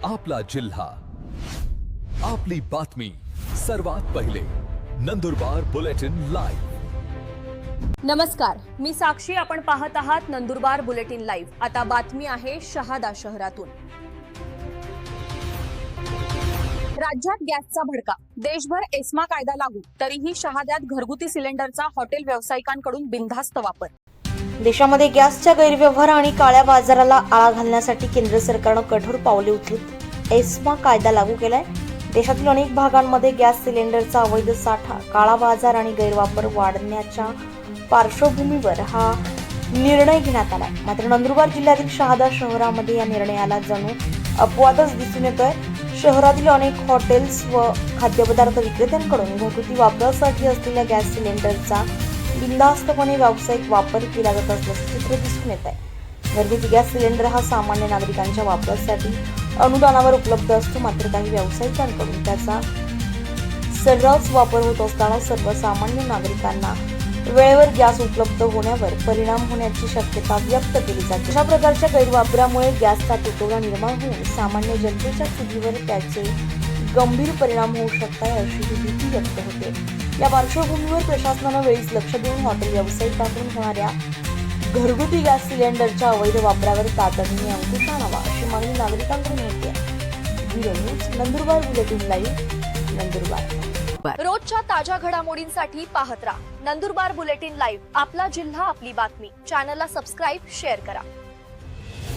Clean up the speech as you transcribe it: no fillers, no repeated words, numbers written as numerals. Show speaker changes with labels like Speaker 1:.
Speaker 1: आपला जिल्हा, आपली बातमी सर्वात पहिले. Nandurbar bulletin live.
Speaker 2: नमस्कार, मी साक्षी. आपण पाहत आहात नंदुरबार बुलेटिन लाईव्ह. आता बातमी आहे शहादा शहरातून. राज्यात गॅसचा भडका. देशभर एस्मा कायदा लागू, तरीही शहाद्यात घरगुती सिलेंडरचा हॉटेल व्यावसायिकांकडून बिनधास्त वापर.
Speaker 3: देशामध्ये गॅसच्या गैरव्यवहार आणि काळ्या बाजाराला आळा घालण्यासाठी केंद्र सरकारनं कठोर पावले उचलत एस्मा कायदा लागू केलाय. देशातील अनेक भागांमध्ये गॅस सिलेंडरचा अवैध साठा, काळा बाजार आणि गैरवापर वाढण्याच्या पार्श्वभूमीवर हा निर्णय घेण्यात आलाय. मात्र नंदुरबार जिल्ह्यातील शहादा शहरामध्ये या निर्णयाला जणू अपवादच दिसून येतोय. शहरातील अनेक हॉटेल्स व खाद्यपदार्थ विक्रेत्यांकडून घरगुती वापरासाठी असलेल्या गॅस सिलेंडरचा बिनधास्तपणे व्यावसायिक वापर केला जात असल्याचे चित्र दिसून येत आहे. घरगुती गॅस सिलेंडर हा सामान्य नागरिकांच्या वापरासाठी अनुदानावर उपलब्ध असतो. मात्र काही व्यावसायिकांकडून त्याचा सर्रास वापर होत असताना सर्वसामान्य नागरिकांना वेळेवर गॅस उपलब्ध होण्यावर परिणाम होण्याची शक्यता व्यक्त केली जाते. अशा प्रकारच्या गैरवापरामुळे गॅसचा तुटवडा निर्माण होऊन सामान्य जनतेच्या चुलीवर त्याचे गंभीर परिणाम होऊ शकतात, अशी भीती व्यक्त होते. या पार्श्वभूमीवर प्रशासनानं वेळीच लक्ष देऊन हॉटेल व्यावसायिकांकडून होणाऱ्या घरगुती गॅस सिलेंडरच्या अवैध वापरावर तातडीने अंकुश आणावा, अशी मागणी नागरिकांकडून होती आहे. Bureau news, Nandurbar bulletin live, Nandurbar.
Speaker 2: रोजच्या ताज्या घडामोडींसाठी पाहत राहा नंदुरबार बुलेटिन लाईव्ह. आपला जिल्हा, आपली बातमी. चॅनलला सबस्क्राईब, शेअर करा.